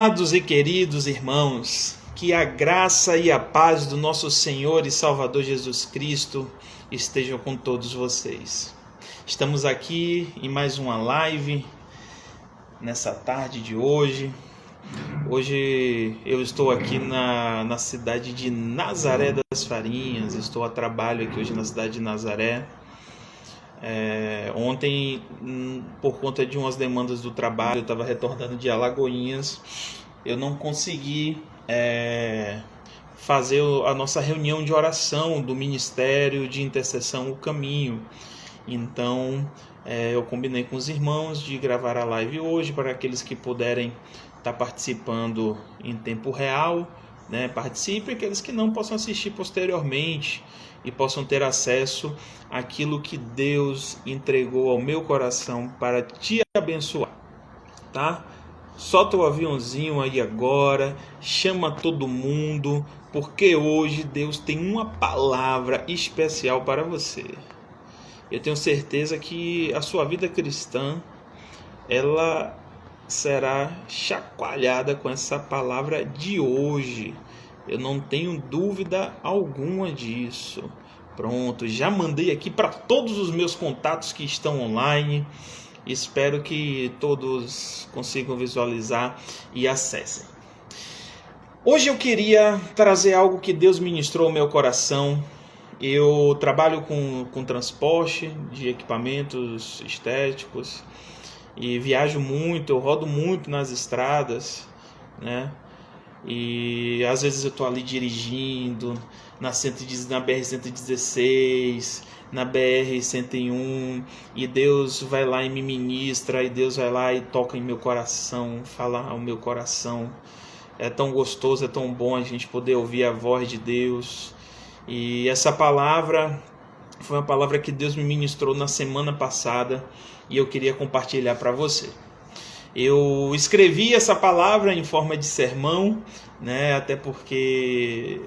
Amados e queridos irmãos, que a graça e a paz do nosso Senhor e Salvador Jesus Cristo estejam com todos vocês. Estamos aqui em mais uma live nessa tarde de hoje. Hoje eu estou aqui na cidade de Nazaré das Farinhas, estou a trabalho aqui hoje na cidade de Nazaré. Ontem, por conta de umas demandas do trabalho, eu estava retornando de Alagoinhas, eu não consegui fazer a nossa reunião de oração do Ministério de Intercessão O Caminho. Então eu combinei com os irmãos de gravar a live hoje para aqueles que puderem estar participando em tempo real, né? Participem, aqueles que não possam assistir posteriormente e possam ter acesso àquilo que Deus entregou ao meu coração para te abençoar, tá? Solta o aviãozinho aí agora, chama todo mundo, porque hoje Deus tem uma palavra especial para você. Eu tenho certeza que a sua vida cristã, ela será chacoalhada com essa palavra de hoje. Eu não tenho dúvida alguma disso. Pronto, já mandei aqui para todos os meus contatos que estão online. Espero que todos consigam visualizar e acessem. Hoje eu queria trazer algo que Deus ministrou ao meu coração. Eu trabalho com transporte de equipamentos estéticos e viajo muito, eu rodo muito nas estradas, né? E às vezes eu estou ali dirigindo na BR-116, na BR-101, e Deus vai lá e me ministra, e Deus vai lá e toca em meu coração, fala ao meu coração. É tão gostoso, é tão bom a gente poder ouvir a voz de Deus. E essa palavra foi uma palavra que Deus me ministrou na semana passada e eu queria compartilhar para você. Eu escrevi essa palavra em forma de sermão, né? Até porque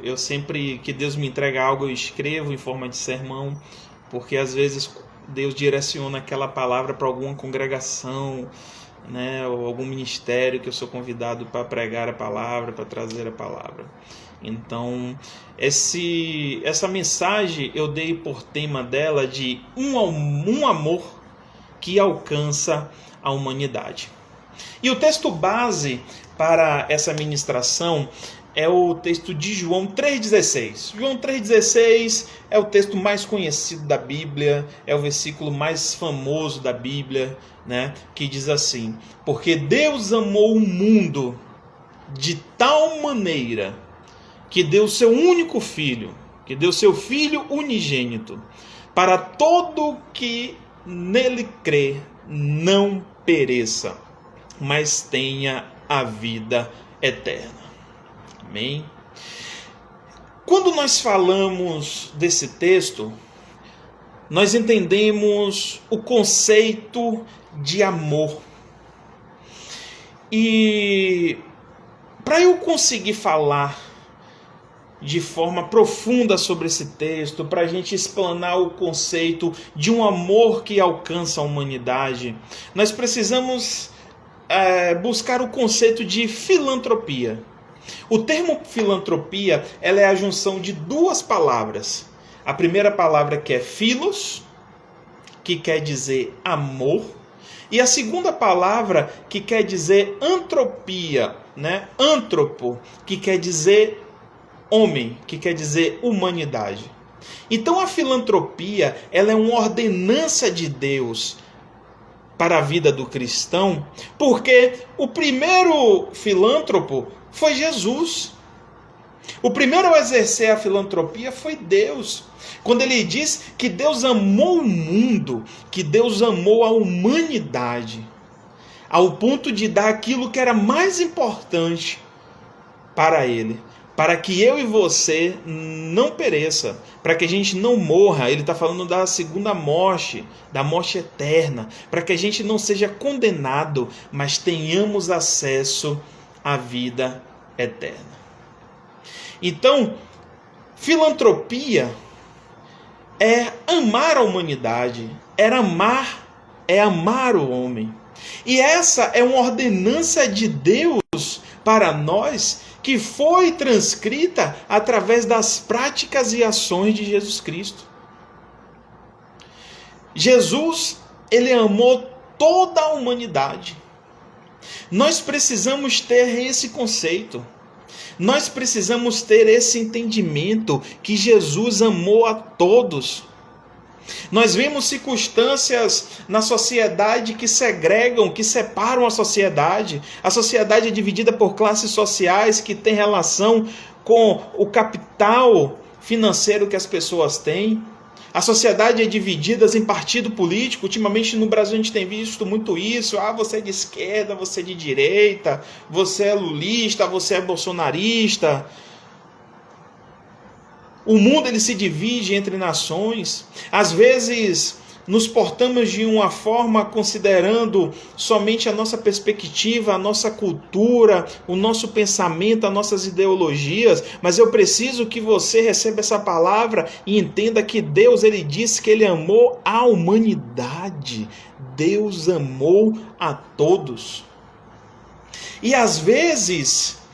eu sempre que Deus me entrega algo, eu escrevo em forma de sermão, porque às vezes Deus direciona aquela palavra para alguma congregação, né? Ou algum ministério que eu sou convidado para pregar a palavra, para trazer a palavra. Então, essa mensagem eu dei por tema dela de um amor que alcança a humanidade. E o texto base para essa ministração é o texto de João 3,16. João 3,16 é o texto mais conhecido da Bíblia, é o versículo mais famoso da Bíblia, né? Que diz assim: porque Deus amou o mundo de tal maneira que deu seu único filho, que deu seu filho unigênito, para todo que nele crê não pereça, mas tenha a vida eterna. Amém? Quando nós falamos desse texto, nós entendemos o conceito de amor. E para eu conseguir falar de forma profunda sobre esse texto, para a gente explanar o conceito de um amor que alcança a humanidade, nós precisamos buscar o conceito de filantropia. O termo filantropia, ela é a junção de duas palavras. A primeira palavra que é philos, que quer dizer amor, e a segunda palavra que quer dizer antropia, né? Antropo, que quer dizer homem, que quer dizer humanidade. Então a filantropia, ela é uma ordenança de Deus para a vida do cristão, porque o primeiro filântropo foi Jesus. O primeiro a exercer a filantropia foi Deus. Quando ele diz que Deus amou o mundo, que Deus amou a humanidade, ao ponto de dar aquilo que era mais importante para ele, para que eu e você não pereça, para que a gente não morra. Ele está falando da segunda morte, da morte eterna, para que a gente não seja condenado, mas tenhamos acesso à vida eterna. Então, filantropia é amar a humanidade, é amar o homem. E essa é uma ordenança de Deus para nós, que foi transcrita através das práticas e ações de Jesus Cristo. Jesus, ele amou toda a humanidade. Nós precisamos ter esse conceito. Nós precisamos ter esse entendimento que Jesus amou a todos. Nós vemos circunstâncias na sociedade que segregam, que separam a sociedade. A sociedade é dividida por classes sociais que tem relação com o capital financeiro que as pessoas têm. A sociedade é dividida em partido político. Ultimamente no Brasil a gente tem visto muito isso. Você é de esquerda, você é de direita, você é lulista, você é bolsonarista. O mundo ele se divide entre nações. Às vezes nos portamos de uma forma considerando somente a nossa perspectiva, a nossa cultura, o nosso pensamento, as nossas ideologias, mas eu preciso que você receba essa palavra e entenda que Deus ele disse que ele amou a humanidade. Deus amou a todos. E às vezes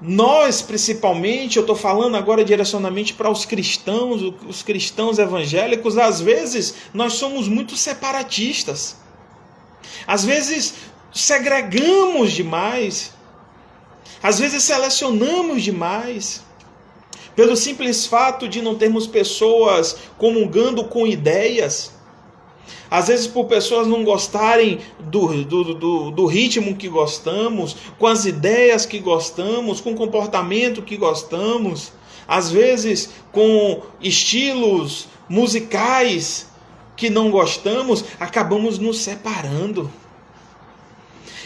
nós, principalmente, eu estou falando agora direcionamente para os cristãos evangélicos, às vezes nós somos muito separatistas. Às vezes segregamos demais. Às vezes selecionamos demais. Pelo simples fato de não termos pessoas comungando com ideias. Às vezes por pessoas não gostarem do ritmo que gostamos, com as ideias que gostamos, com o comportamento que gostamos. Às vezes com estilos musicais que não gostamos, acabamos nos separando.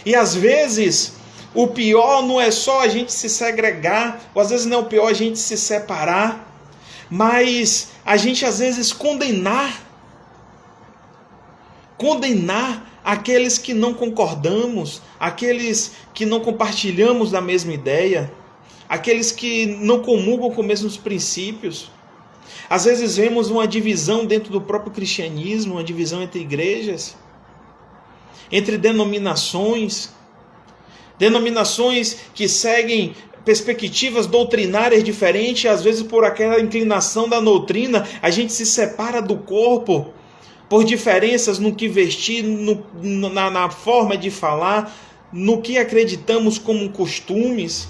E às vezes o pior não é só a gente se segregar, ou às vezes não é o pior a gente se separar, mas a gente às vezes condenar aqueles que não concordamos, aqueles que não compartilhamos da mesma ideia, aqueles que não comungam com os mesmos princípios. Às vezes vemos uma divisão dentro do próprio cristianismo, uma divisão entre igrejas, entre denominações que seguem perspectivas doutrinárias diferentes. Às vezes por aquela inclinação da doutrina, a gente se separa do corpo, por diferenças no que vestir, na forma de falar, no que acreditamos como costumes.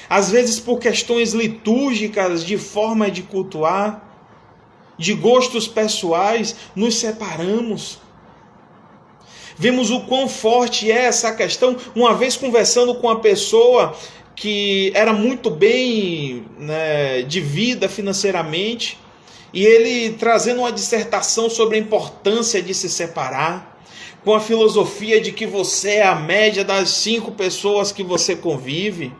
Às vezes por questões litúrgicas, de forma de cultuar, de gostos pessoais, nos separamos. Vemos o quão forte é essa questão. Uma vez conversando com uma pessoa que era muito bem, de vida financeiramente, e ele trazendo uma dissertação sobre a importância de se separar, com a filosofia de que você é a média das 5 pessoas que você convive.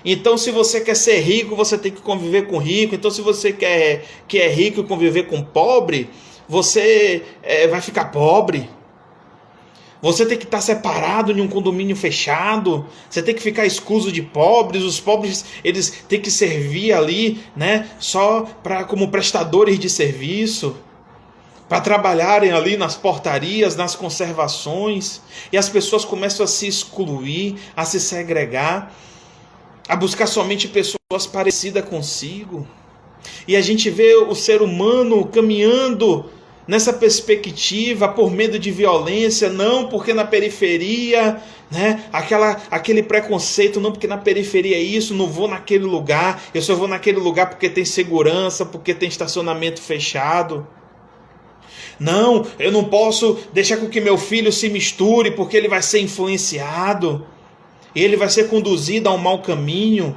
Então, se você quer ser rico, você tem que conviver com rico. Então, se você quer que é rico e conviver com pobre, você vai ficar pobre. Você tem que estar separado em um condomínio fechado. Você tem que ficar excluso de pobres. Os pobres, eles têm que servir ali, só como prestadores de serviço, para trabalharem ali nas portarias, nas conservações. E as pessoas começam a se excluir, a se segregar, a buscar somente pessoas parecidas consigo. E a gente vê o ser humano caminhando nessa perspectiva por medo de violência, não porque na periferia, aquele preconceito, não porque na periferia é isso, não vou naquele lugar, eu só vou naquele lugar porque tem segurança, porque tem estacionamento fechado. Não, eu não posso deixar com que meu filho se misture porque ele vai ser influenciado, ele vai ser conduzido a um mau caminho,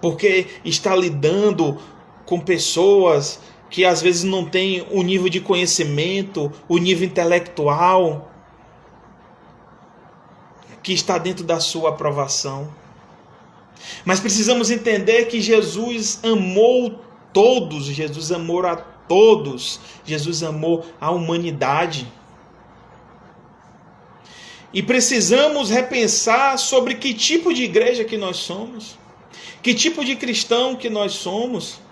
porque está lidando com pessoas que às vezes não têm o nível de conhecimento, o nível intelectual que está dentro da sua aprovação. Mas precisamos entender que Jesus amou todos, Jesus amou a todos, Jesus amou a humanidade. E precisamos repensar sobre que tipo de igreja que nós somos, que tipo de cristão que nós somos.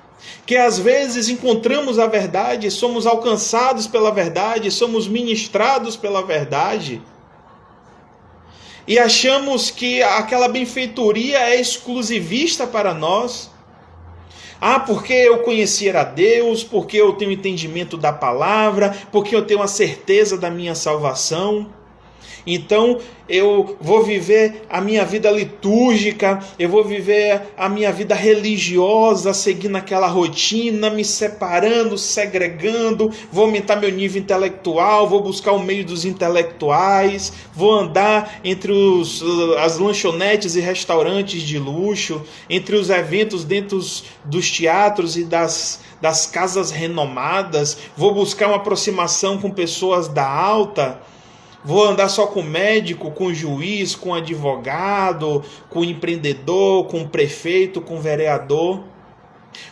que às vezes encontramos a verdade, somos alcançados pela verdade, somos ministrados pela verdade, e achamos que aquela benfeitoria é exclusivista para nós. Porque eu conhecer a Deus, porque eu tenho entendimento da palavra, porque eu tenho a certeza da minha salvação. Então eu vou viver a minha vida litúrgica, eu vou viver a minha vida religiosa, seguindo aquela rotina, me separando, segregando, vou aumentar meu nível intelectual, vou buscar o meio dos intelectuais, vou andar entre as lanchonetes e restaurantes de luxo, entre os eventos dentro dos teatros e das casas renomadas, vou buscar uma aproximação com pessoas da alta. Vou andar só com médico, com juiz, com advogado, com empreendedor, com prefeito, com vereador.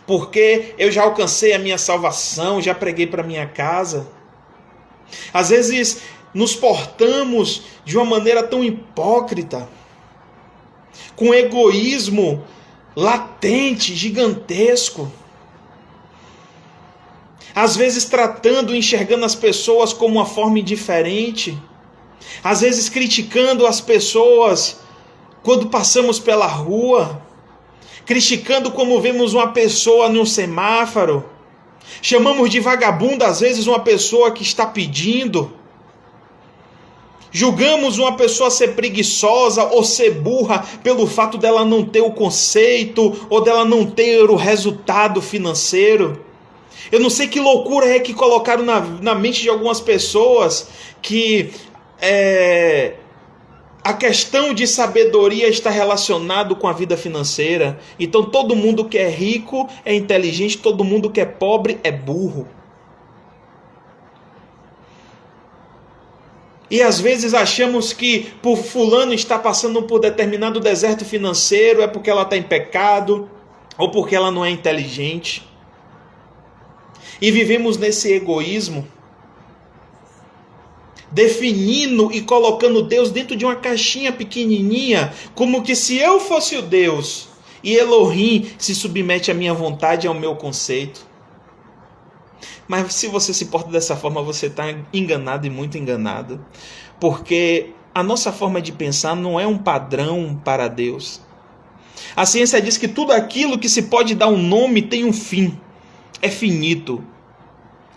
Porque eu já alcancei a minha salvação, já preguei para minha casa. Às vezes nos portamos de uma maneira tão hipócrita, com egoísmo latente, gigantesco. Às vezes tratando, enxergando as pessoas como uma forma indiferente. Às vezes criticando as pessoas quando passamos pela rua, criticando como vemos uma pessoa num semáforo, chamamos de vagabundo às vezes uma pessoa que está pedindo, julgamos uma pessoa ser preguiçosa ou ser burra pelo fato dela não ter o conceito ou dela não ter o resultado financeiro. Eu não sei que loucura é que colocaram na mente de algumas pessoas que a questão de sabedoria está relacionado com a vida financeira. Então todo mundo que é rico é inteligente, todo mundo que é pobre é burro. E às vezes achamos que por fulano estar passando por determinado deserto financeiro é porque ela está em pecado ou porque ela não é inteligente. E vivemos nesse egoísmo, definindo e colocando Deus dentro de uma caixinha pequenininha, como que se eu fosse o Deus, e Elohim se submete à minha vontade e ao meu conceito. Mas se você se porta dessa forma, você está enganado e muito enganado, porque a nossa forma de pensar não é um padrão para Deus. A ciência diz que tudo aquilo que se pode dar um nome tem um fim, é finito.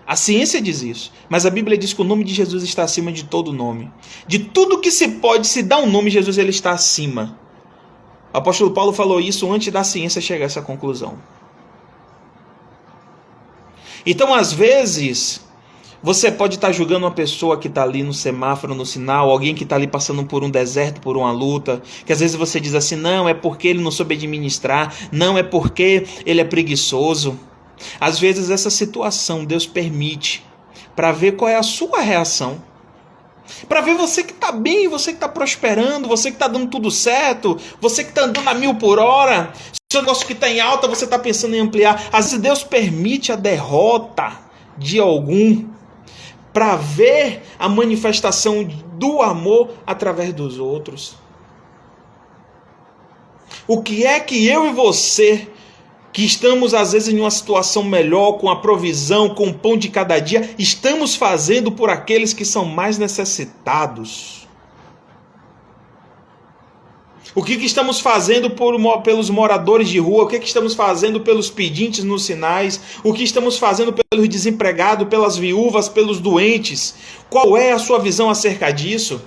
A ciência diz isso, mas a Bíblia diz que o nome de Jesus está acima de todo nome. De tudo que se pode se dar um nome, Jesus ele está acima. O apóstolo Paulo falou isso antes da ciência chegar a essa conclusão. Então, às vezes, você pode estar julgando uma pessoa que está ali no semáforo, no sinal, alguém que está ali passando por um deserto, por uma luta, que às vezes você diz assim, não, é porque ele não soube administrar, não, é porque ele é preguiçoso. Às vezes essa situação Deus permite para ver qual é a sua reação, para ver você que está bem, você que está prosperando, você que está dando tudo certo, você que está andando a 1000 por hora, seu negócio que está em alta, você está pensando em ampliar. Às vezes Deus permite a derrota de algum para ver a manifestação do amor através dos outros. O que é que eu e você, que estamos às vezes em uma situação melhor, com a provisão, com o pão de cada dia, estamos fazendo por aqueles que são mais necessitados? O que estamos fazendo pelos moradores de rua? O que estamos fazendo pelos pedintes nos sinais? O que estamos fazendo pelos desempregados, pelas viúvas, pelos doentes? Qual é a sua visão acerca disso?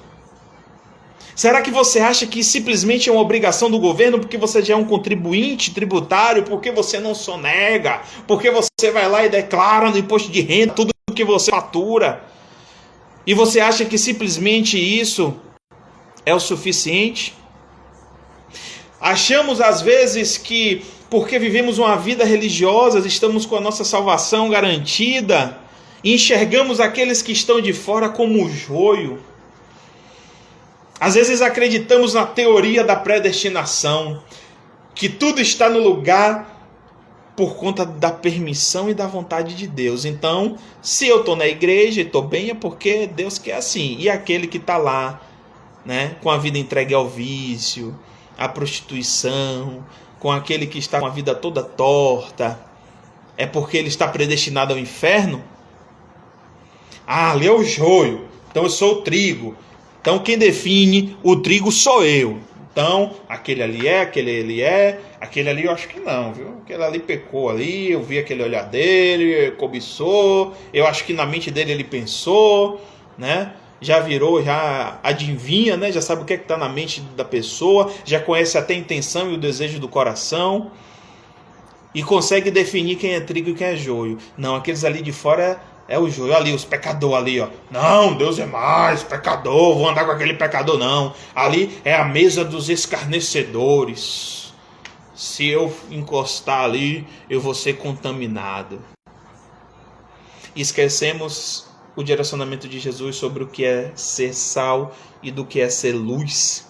Será que você acha que simplesmente é uma obrigação do governo porque você já é um contribuinte tributário, porque você não sonega, porque você vai lá e declara no imposto de renda tudo que você fatura, e você acha que simplesmente isso é o suficiente? Achamos às vezes que porque vivemos uma vida religiosa, estamos com a nossa salvação garantida, e enxergamos aqueles que estão de fora como joio. Às vezes acreditamos na teoria da predestinação, que tudo está no lugar por conta da permissão e da vontade de Deus. Então, se eu estou na igreja e estou bem, é porque Deus quer assim. E aquele que está lá, né, com a vida entregue ao vício, à prostituição, com aquele que está com a vida toda torta, é porque ele está predestinado ao inferno? Ah, ali é o joio, então eu sou o trigo. Então quem define o trigo sou eu. Então, aquele ali é, aquele ali eu acho que não, viu? Aquele ali pecou ali, eu vi aquele olhar dele, cobiçou, eu acho que na mente dele ele pensou, né? Já virou, já adivinha, né? Já sabe o que está na mente da pessoa, já conhece até a intenção e o desejo do coração e consegue definir quem é trigo e quem é joio. Não, aqueles ali de fora é o joio, ali os pecadores ali, ó. Não, Deus é mais, pecador, vou andar com aquele pecador, não. Ali é a mesa dos escarnecedores. Se eu encostar ali, eu vou ser contaminado. Esquecemos o direcionamento de Jesus sobre o que é ser sal e do que é ser luz.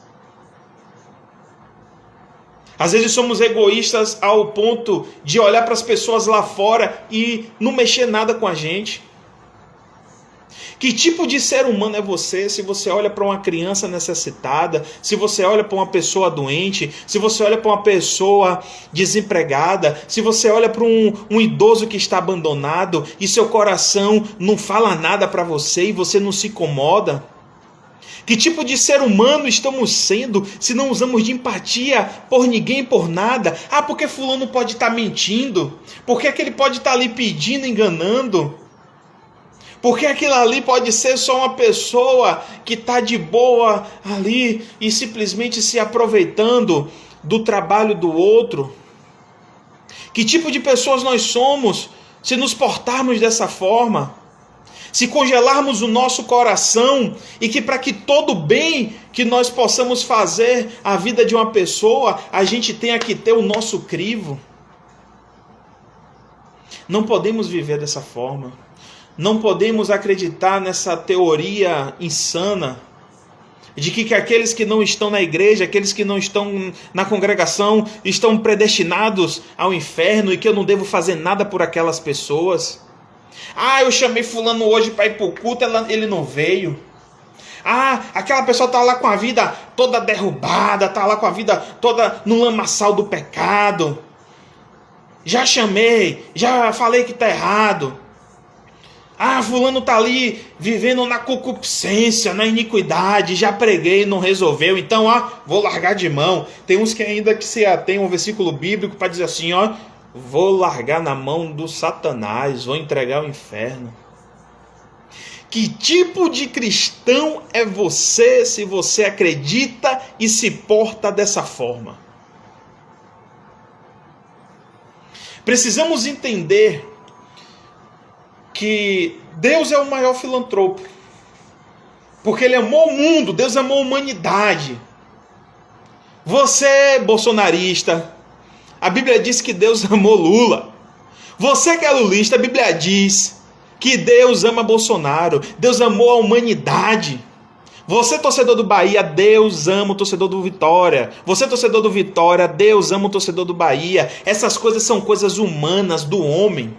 Às vezes somos egoístas ao ponto de olhar para as pessoas lá fora e não mexer nada com a gente. Que tipo de ser humano é você se você olha para uma criança necessitada, se você olha para uma pessoa doente, se você olha para uma pessoa desempregada, se você olha para um idoso que está abandonado e seu coração não fala nada para você e você não se incomoda? Que tipo de ser humano estamos sendo se não usamos de empatia por ninguém, por nada? Ah, porque fulano pode estar mentindo? Porque aquele pode estar ali pedindo, enganando? Porque aquilo ali pode ser só uma pessoa que está de boa ali e simplesmente se aproveitando do trabalho do outro? Que tipo de pessoas nós somos se nos portarmos dessa forma? Se congelarmos o nosso coração e que para que todo bem que nós possamos fazer a vida de uma pessoa, a gente tenha que ter o nosso crivo? Não podemos viver dessa forma. Não podemos acreditar nessa teoria insana de que aqueles que não estão na igreja, aqueles que não estão na congregação, estão predestinados ao inferno e que eu não devo fazer nada por aquelas pessoas. Ah, eu chamei fulano hoje para ir para o culto, ele não veio. Ah, aquela pessoa está lá com a vida toda derrubada, está lá com a vida toda no lamaçal do pecado. Já chamei, já falei que está errado. Ah, fulano está ali vivendo na concupiscência, na iniquidade, já preguei, não resolveu, então vou largar de mão. Tem uns que ainda que se atém um versículo bíblico para dizer assim, vou largar na mão do Satanás, vou entregar ao inferno. Que tipo de cristão é você se você acredita e se porta dessa forma? Precisamos entender que Deus é o maior filantropo. Porque Ele amou o mundo, Deus amou a humanidade. Você, bolsonarista, a Bíblia diz que Deus amou Lula. Você que é lulista, a Bíblia diz que Deus ama Bolsonaro. Deus amou a humanidade. Você, torcedor do Bahia, Deus ama o torcedor do Vitória. Você, torcedor do Vitória, Deus ama o torcedor do Bahia. Essas coisas são coisas humanas do homem.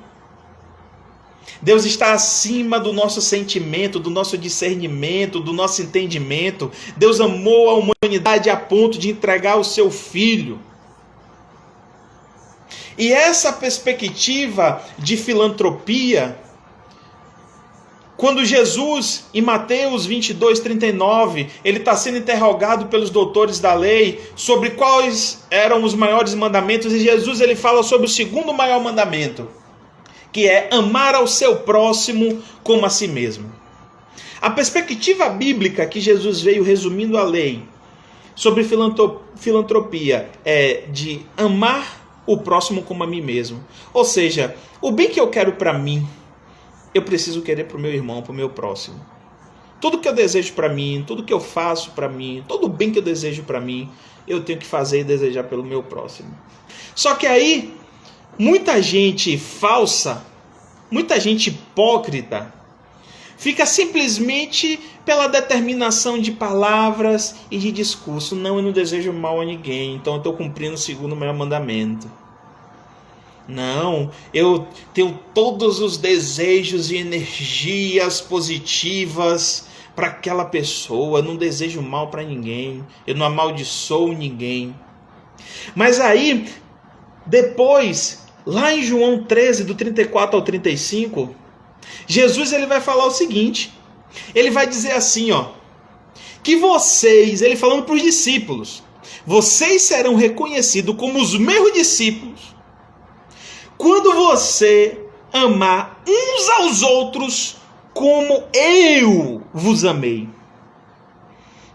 Deus está acima do nosso sentimento, do nosso discernimento, do nosso entendimento. Deus amou a humanidade a ponto de entregar o seu Filho. E essa perspectiva de filantropia, quando Jesus, em Mateus 22, 39, ele está sendo interrogado pelos doutores da lei sobre quais eram os maiores mandamentos, e Jesus ele fala sobre o segundo maior mandamento, que é amar ao seu próximo como a si mesmo. A perspectiva bíblica que Jesus veio resumindo a lei sobre filantropia é de amar o próximo como a mim mesmo. Ou seja, o bem que eu quero para mim, eu preciso querer para o meu irmão, para o meu próximo. Tudo que eu desejo para mim, tudo que eu faço para mim, todo o bem que eu desejo para mim, eu tenho que fazer e desejar pelo meu próximo. Só que aí, muita gente falsa, muita gente hipócrita, fica simplesmente pela determinação de palavras e de discurso. Não, eu não desejo mal a ninguém, então eu estou cumprindo o segundo maior mandamento. Não, eu tenho todos os desejos e energias positivas para aquela pessoa, eu não desejo mal para ninguém, eu não amaldiçoo ninguém. Mas aí, depois Lá em João 13, do 34 ao 35, Jesus ele vai falar o seguinte. Ele vai dizer assim, ó, que vocês, ele falando para os discípulos, vocês serão reconhecidos como os meus discípulos quando você amar uns aos outros como eu vos amei.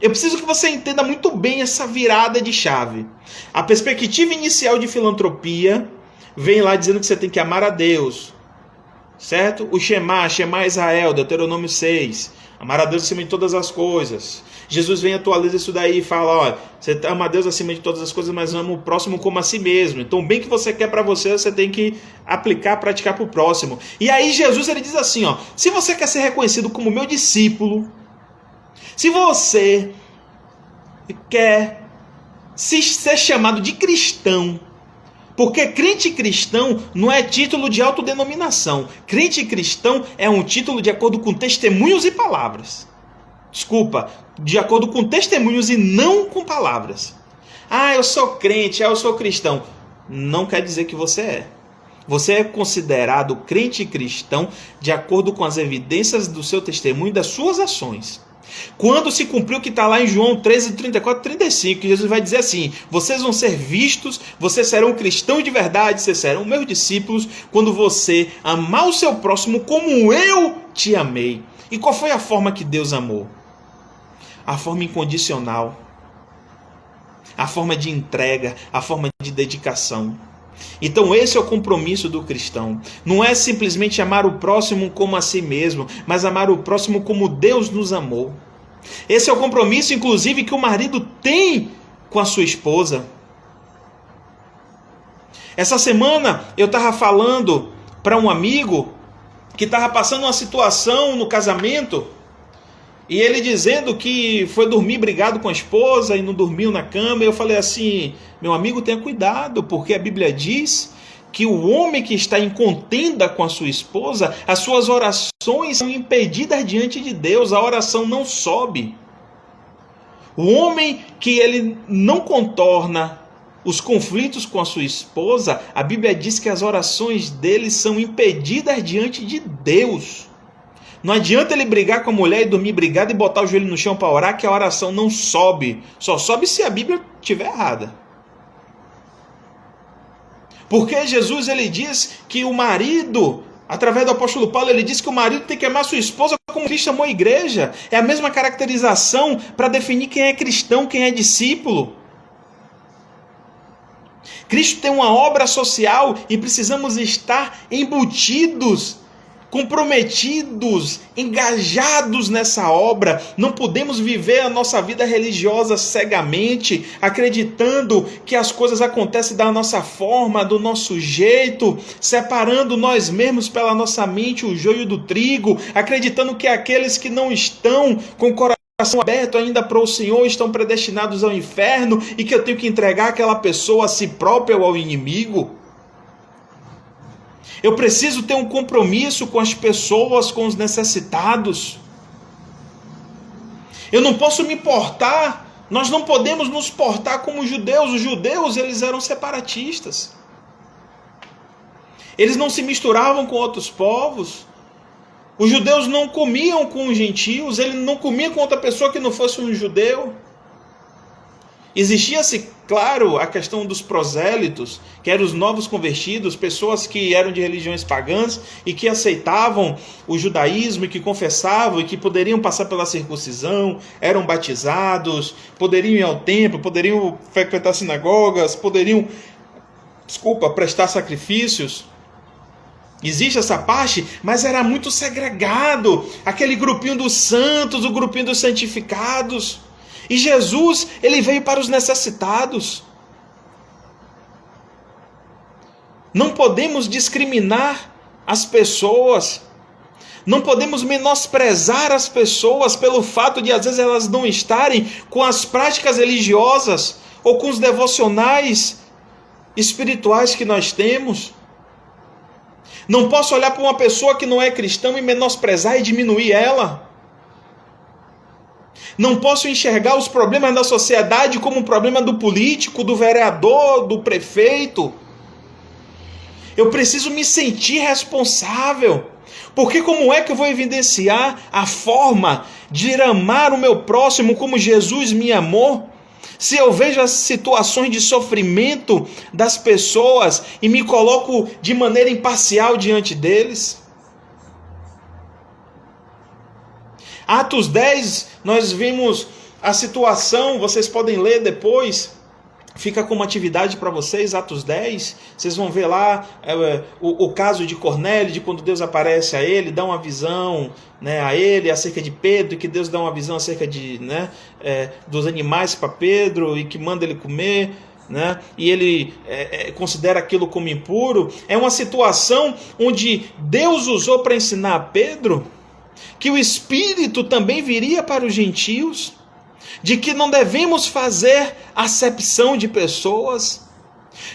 Eu preciso que você entenda muito bem essa virada de chave. A perspectiva inicial de filantropia vem lá dizendo que você tem que amar a Deus, certo? O Shema Israel, Deuteronômio 6, amar a Deus acima de todas as coisas. Jesus vem e atualiza isso daí e fala, ó, você ama a Deus acima de todas as coisas, mas ama o próximo como a si mesmo. Então o bem que você quer para você, você tem que aplicar, praticar para o próximo. E aí Jesus ele diz assim, ó, se você quer ser reconhecido como meu discípulo, se você quer ser chamado de cristão, porque crente cristão não é título de autodenominação. Crente cristão é um título de acordo com testemunhos e palavras. Desculpa, de acordo com testemunhos e não com palavras. Ah, eu sou crente, eu sou cristão. Não quer dizer que você é. Você é considerado crente cristão de acordo com as evidências do seu testemunho e das suas ações. Quando se cumpriu o que está lá em João 13, 34 e 35, que Jesus vai dizer assim, vocês vão ser vistos, vocês serão cristãos de verdade, vocês serão meus discípulos, quando você amar o seu próximo como eu te amei. E qual foi a forma que Deus amou? A forma incondicional, a forma de entrega, a forma de dedicação. Então esse é o compromisso do cristão. Não é simplesmente amar o próximo como a si mesmo, mas amar o próximo como Deus nos amou. Esse é o compromisso, inclusive, que o marido tem com a sua esposa. Essa semana eu estava falando para um amigo que estava passando uma situação no casamento, e ele dizendo que foi dormir brigado com a esposa e não dormiu na cama. E eu falei assim, meu amigo, tenha cuidado, porque a Bíblia diz que o homem que está em contenda com a sua esposa, as suas orações são impedidas diante de Deus, a oração não sobe. O homem que ele não contorna os conflitos com a sua esposa, a Bíblia diz que as orações dele são impedidas diante de Deus. Não adianta ele brigar com a mulher e dormir brigado e botar o joelho no chão para orar, que a oração não sobe. Só sobe se a Bíblia estiver errada. Porque Jesus ele diz que o marido, através do apóstolo Paulo, ele diz que o marido tem que amar sua esposa como Cristo amou a igreja. É a mesma caracterização para definir quem é cristão, quem é discípulo. Cristo tem uma obra social e precisamos estar embutidos, comprometidos, engajados nessa obra. Não podemos viver a nossa vida religiosa cegamente, acreditando que as coisas acontecem da nossa forma, do nosso jeito, separando nós mesmos pela nossa mente o joio do trigo, acreditando que aqueles que não estão com o coração aberto ainda para o Senhor estão predestinados ao inferno e que eu tenho que entregar aquela pessoa a si própria ou ao inimigo. Eu preciso ter um compromisso com as pessoas, com os necessitados. Eu não posso me portar, nós não podemos nos portar como os judeus. Os judeus, eles eram separatistas. Eles não se misturavam com outros povos. Os judeus não comiam com os gentios, eles não comiam com outra pessoa que não fosse um judeu. Existia-se, claro, a questão dos prosélitos, que eram os novos convertidos, pessoas que eram de religiões pagãs e que aceitavam o judaísmo e que confessavam e que poderiam passar pela circuncisão, eram batizados, poderiam ir ao templo, poderiam frequentar sinagogas, poderiam, prestar sacrifícios. Existe essa parte, mas era muito segregado, aquele grupinho dos santos, o grupinho dos santificados. E Jesus, ele veio para os necessitados. Não podemos discriminar as pessoas. Não podemos menosprezar as pessoas pelo fato de às vezes elas não estarem com as práticas religiosas ou com os devocionais espirituais que nós temos. Não posso olhar para uma pessoa que não é cristã e menosprezar e diminuir ela. Não posso enxergar os problemas da sociedade como um problema do político, do vereador, do prefeito. Eu preciso me sentir responsável. Porque como é que eu vou evidenciar a forma de amar o meu próximo como Jesus me amou? Se eu vejo as situações de sofrimento das pessoas e me coloco de maneira imparcial diante deles? Atos 10, nós vimos a situação, vocês podem ler depois, fica como atividade para vocês, Atos 10, vocês vão ver lá o caso de Cornélio, de quando Deus aparece a ele, dá uma visão, né, a ele acerca de Pedro, e que Deus dá uma visão acerca de, dos animais para Pedro, e que manda ele comer, né, e ele considera aquilo como impuro. É uma situação onde Deus usou para ensinar a Pedro que o Espírito também viria para os gentios, de que não devemos fazer acepção de pessoas,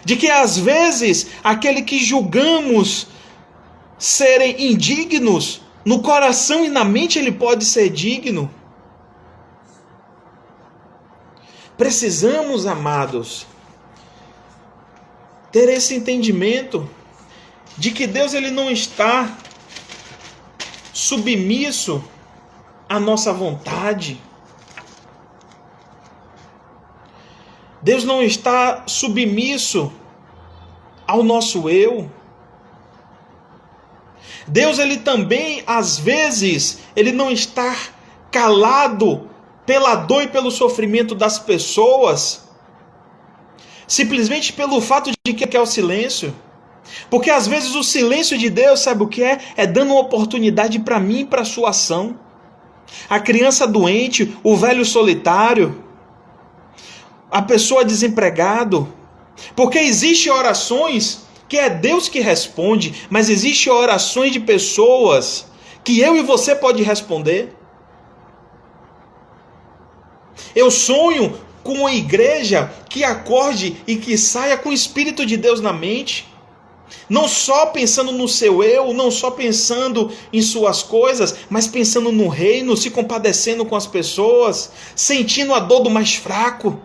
de que às vezes aquele que julgamos serem indignos, no coração e na mente ele pode ser digno. Precisamos, amados, ter esse entendimento de que Deus ele não está submisso à nossa vontade. Deus não está submisso ao nosso eu. Deus, ele também, às vezes, ele não está calado pela dor e pelo sofrimento das pessoas, simplesmente pelo fato de que quer o silêncio. Porque às vezes o silêncio de Deus, sabe o que é? É dando uma oportunidade para mim e para a sua ação. A criança doente, o velho solitário, a pessoa desempregado. Porque existem orações que é Deus que responde, mas existem orações de pessoas que eu e você pode responder. Eu sonho com uma igreja que acorde e que saia com o Espírito de Deus na mente. Não só pensando no seu eu, não só pensando em suas coisas, mas pensando no reino, se compadecendo com as pessoas, sentindo a dor do mais fraco.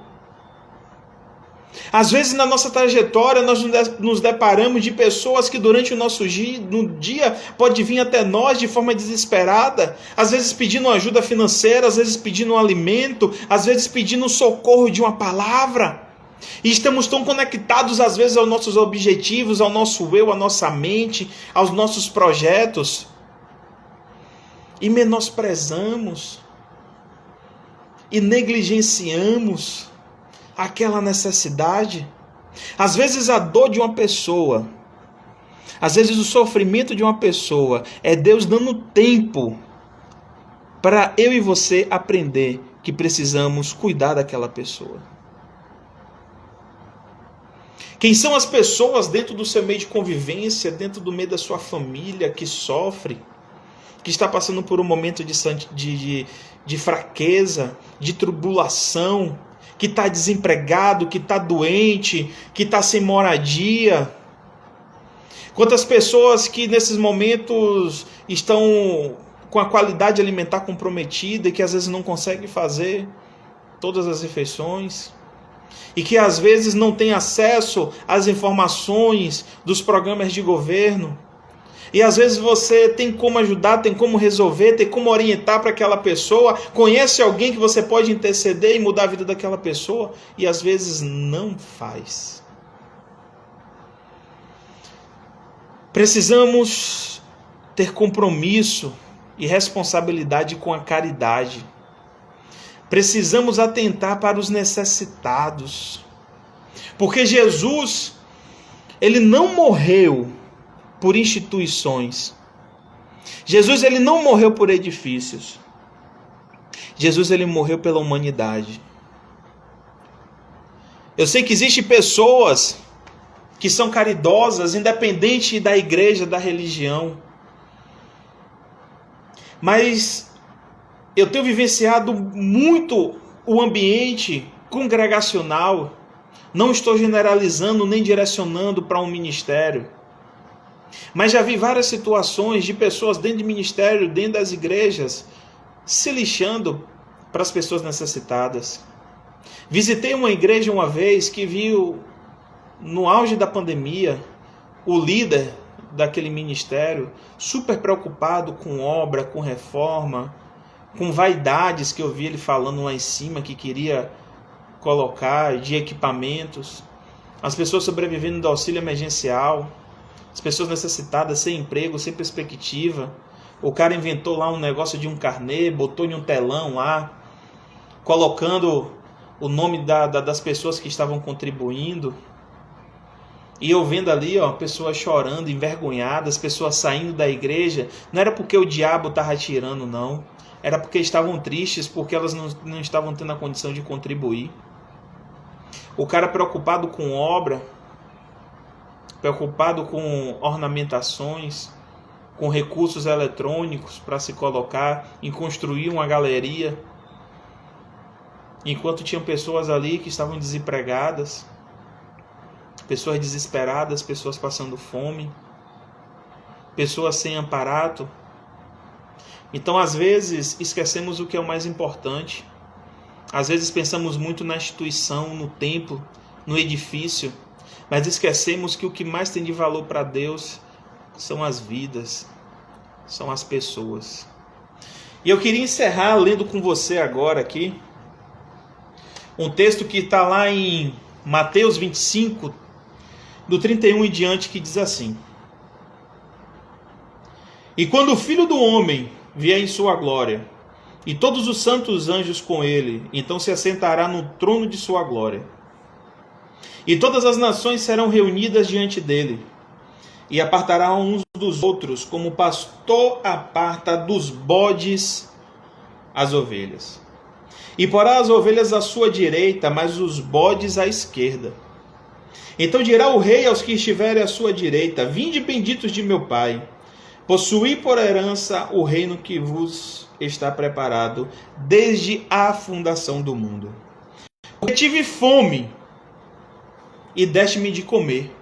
Às vezes na nossa trajetória nós nos deparamos de pessoas que durante o nosso dia pode vir até nós de forma desesperada, às vezes pedindo ajuda financeira, às vezes pedindo um alimento, às vezes pedindo socorro de uma palavra. E estamos tão conectados às vezes aos nossos objetivos, ao nosso eu, à nossa mente, aos nossos projetos, e menosprezamos e negligenciamos aquela necessidade. Às vezes a dor de uma pessoa, às vezes o sofrimento de uma pessoa é Deus dando tempo para eu e você aprender que precisamos cuidar daquela pessoa. Quem são as pessoas dentro do seu meio de convivência, dentro do meio da sua família que sofre, que está passando por um momento de fraqueza, de tribulação, que está desempregado, que está doente, que está sem moradia? Quantas pessoas que nesses momentos estão com a qualidade alimentar comprometida e que às vezes não conseguem fazer todas as refeições, e que às vezes não têm acesso às informações dos programas de governo, e às vezes você tem como ajudar, tem como resolver, tem como orientar para aquela pessoa, conhece alguém que você pode interceder e mudar a vida daquela pessoa, e às vezes não faz. Precisamos ter compromisso e responsabilidade com a caridade. Precisamos atentar para os necessitados. Porque Jesus, ele não morreu por instituições. Jesus, ele não morreu por edifícios. Jesus, ele morreu pela humanidade. Eu sei que existem pessoas que são caridosas, independente da igreja, da religião. Mas eu tenho vivenciado muito o ambiente congregacional. Não estou generalizando nem direcionando para um ministério. Mas já vi várias situações de pessoas dentro de ministério, dentro das igrejas, se lixando para as pessoas necessitadas. Visitei uma igreja uma vez que viu, no auge da pandemia, o líder daquele ministério, super preocupado com obra, com reforma, com vaidades que eu vi ele falando lá em cima que queria colocar de equipamentos, as pessoas sobrevivendo do auxílio emergencial, as pessoas necessitadas, sem emprego, sem perspectiva. O cara inventou lá um negócio de um carnê, botou em um telão lá, colocando o nome das pessoas que estavam contribuindo. E eu vendo ali, pessoas chorando, envergonhadas, pessoas saindo da igreja. Não era porque o diabo estava atirando, não. Era porque estavam tristes, porque elas não estavam tendo a condição de contribuir. O cara preocupado com obra, preocupado com ornamentações, com recursos eletrônicos para se colocar, em construir uma galeria. Enquanto tinham pessoas ali que estavam desempregadas, pessoas desesperadas, pessoas passando fome, pessoas sem amparato. Então, às vezes, esquecemos o que é o mais importante. Às vezes pensamos muito na instituição, no templo, no edifício, mas esquecemos que o que mais tem de valor para Deus são as vidas, são as pessoas. E eu queria encerrar lendo com você agora aqui um texto que está lá em Mateus 25, do 31 em diante, que diz assim: E quando o Filho do Homem vier em sua glória, e todos os santos anjos com ele, então se assentará no trono de sua glória. E todas as nações serão reunidas diante dele, e apartará uns dos outros, como o pastor aparta dos bodes as ovelhas. E porá as ovelhas à sua direita, mas os bodes à esquerda. Então dirá o rei aos que estiverem à sua direita: Vinde, benditos de meu Pai, possuí por herança o reino que vos está preparado desde a fundação do mundo. Porque tive fome, e deste-me de comer.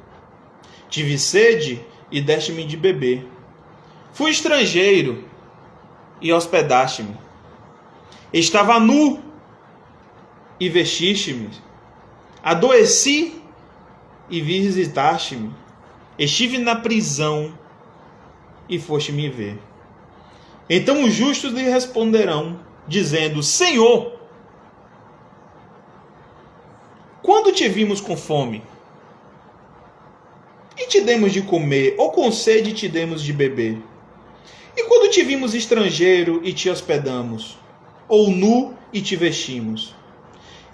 Tive sede, e deste-me de beber. Fui estrangeiro, e hospedaste-me. Estava nu, e vestiste-me. Adoeci, e visitaste-me. Estive na prisão, e foste me ver. Então os justos lhe responderão, dizendo: Senhor, quando te vimos com fome, e te demos de comer, ou com sede te demos de beber? E quando te vimos estrangeiro e te hospedamos, ou nu e te vestimos?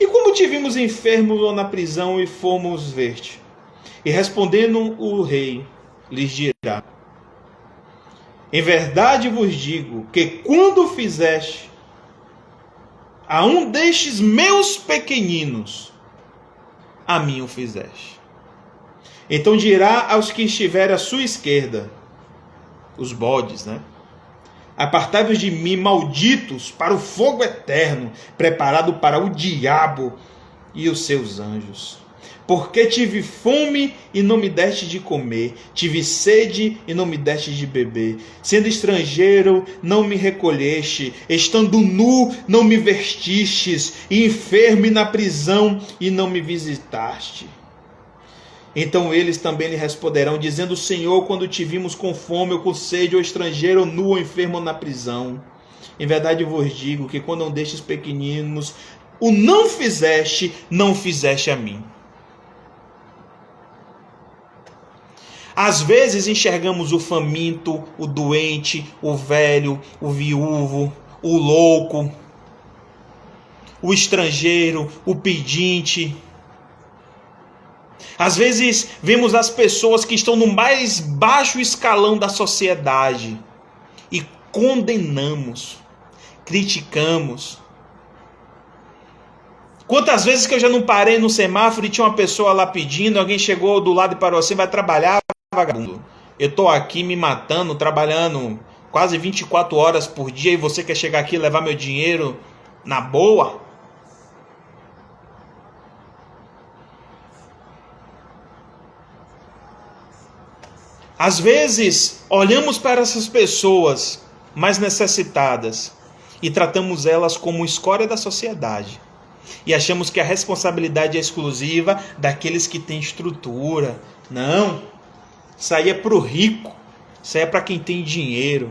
E quando te vimos enfermo ou na prisão e fomos ver-te? E respondendo o rei, lhes dirá: Em verdade vos digo que quando fizeste a um destes meus pequeninos, a mim o fizeste. Então dirá aos que estiverem à sua esquerda, os bodes, Apartai-vos de mim, malditos, para o fogo eterno, preparado para o diabo e os seus anjos. Porque tive fome e não me deste de comer, tive sede e não me deste de beber, sendo estrangeiro não me recolheste, estando nu não me vestistes, e enfermo e na prisão e não me visitaste. Então eles também lhe responderão, dizendo: Senhor, quando te vimos com fome ou com sede, ou estrangeiro, ou nu, ou enfermo ou na prisão? Em verdade vos digo que quando um destes pequeninos o não fizeste, não fizeste a mim. Às vezes enxergamos o faminto, o doente, o velho, o viúvo, o louco, o estrangeiro, o pedinte. Às vezes vemos as pessoas que estão no mais baixo escalão da sociedade e condenamos, criticamos. Quantas vezes que eu já não parei no semáforo e tinha uma pessoa lá pedindo, alguém chegou do lado e parou assim: vai trabalhar, vagabundo? Eu estou aqui me matando, trabalhando quase 24 horas por dia, e você quer chegar aqui e levar meu dinheiro na boa? Às vezes, olhamos para essas pessoas mais necessitadas e tratamos elas como escória da sociedade. E achamos que a responsabilidade é exclusiva daqueles que têm estrutura. Não. Isso aí é para o rico. Isso aí é para quem tem dinheiro.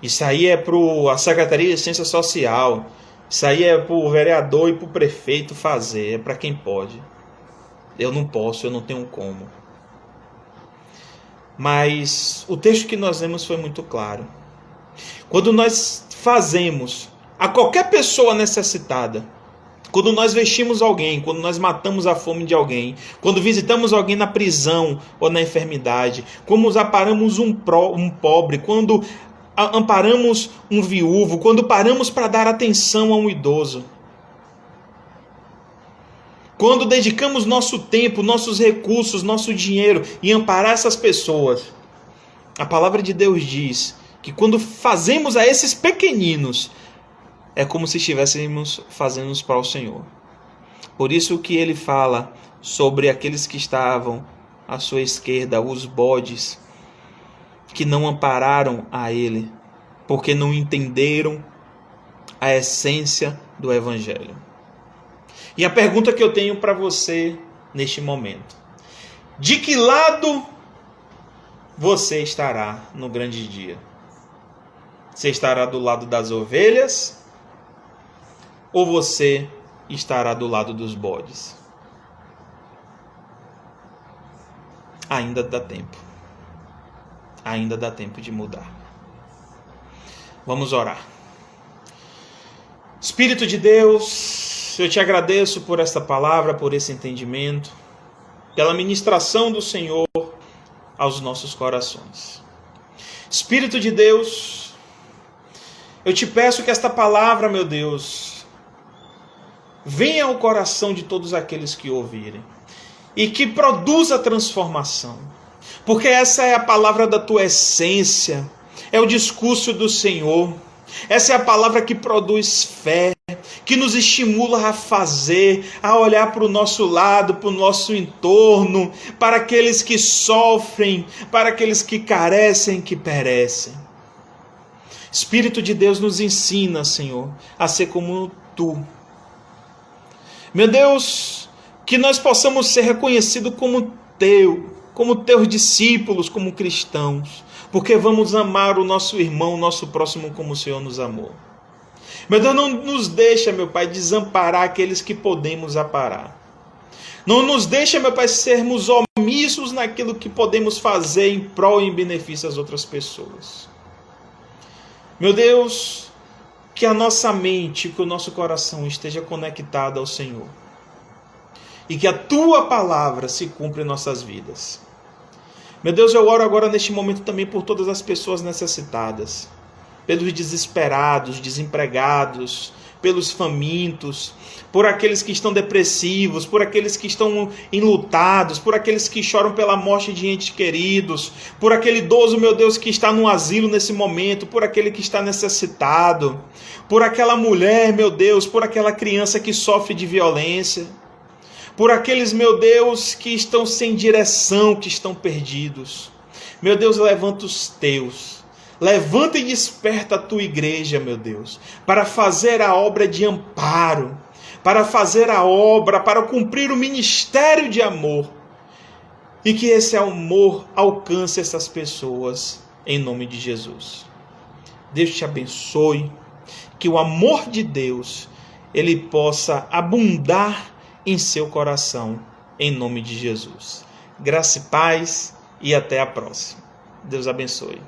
Isso aí é para a Secretaria de Assistência Social. Isso aí é para o vereador e para o prefeito fazer. É para quem pode. Eu não posso, eu não tenho como. Mas o texto que nós lemos foi muito claro. Quando nós fazemos a qualquer pessoa necessitada, quando nós vestimos alguém, quando nós matamos a fome de alguém, quando visitamos alguém na prisão ou na enfermidade, quando amparamos um pobre, quando amparamos um viúvo, quando paramos para dar atenção a um idoso, quando dedicamos nosso tempo, nossos recursos, nosso dinheiro em amparar essas pessoas, a palavra de Deus diz que quando fazemos a esses pequeninos, é como se estivéssemos fazendo para o Senhor. Por isso que ele fala sobre aqueles que estavam à sua esquerda, os bodes, que não ampararam a ele, porque não entenderam a essência do Evangelho. E a pergunta que eu tenho para você neste momento: de que lado você estará no grande dia? Você estará do lado das ovelhas ou você estará do lado dos bodes? Ainda dá tempo. Ainda dá tempo de mudar. Vamos orar. Espírito de Deus, eu te agradeço por esta palavra, por esse entendimento, pela ministração do Senhor aos nossos corações. Espírito de Deus, eu te peço que esta palavra, meu Deus, venha ao coração de todos aqueles que ouvirem e que produza transformação, porque essa é a palavra da tua essência, é o discurso do Senhor. Essa é a palavra que produz fé, que nos estimula a fazer, a olhar para o nosso lado, para o nosso entorno, para aqueles que sofrem, para aqueles que carecem, que perecem. Espírito de Deus, nos ensina, Senhor, a ser como Tu. Meu Deus, que nós possamos ser reconhecidos como Teus discípulos, como cristãos, porque vamos amar o nosso irmão, o nosso próximo como o Senhor nos amou. Meu Deus, não nos deixa, meu Pai, desamparar aqueles que podemos aparar. Não nos deixa, meu Pai, sermos omissos naquilo que podemos fazer em prol e em benefício às outras pessoas. Meu Deus, que a nossa mente, que o nosso coração esteja conectado ao Senhor. E que a Tua palavra se cumpra em nossas vidas. Meu Deus, eu oro agora neste momento também por todas as pessoas necessitadas, pelos desesperados, desempregados, pelos famintos, por aqueles que estão depressivos, por aqueles que estão enlutados, por aqueles que choram pela morte de entes queridos, por aquele idoso, meu Deus, que está no asilo nesse momento, por aquele que está necessitado, por aquela mulher, meu Deus, por aquela criança que sofre de violência, por aqueles, meu Deus, que estão sem direção, que estão perdidos. Meu Deus, levanta os teus. Levanta e desperta a tua igreja, meu Deus, para fazer a obra de amparo, para fazer a obra, para cumprir o ministério de amor. E que esse amor alcance essas pessoas, em nome de Jesus. Deus te abençoe, que o amor de Deus, ele possa abundar em seu coração, em nome de Jesus. Graça e paz e até a próxima. Deus abençoe.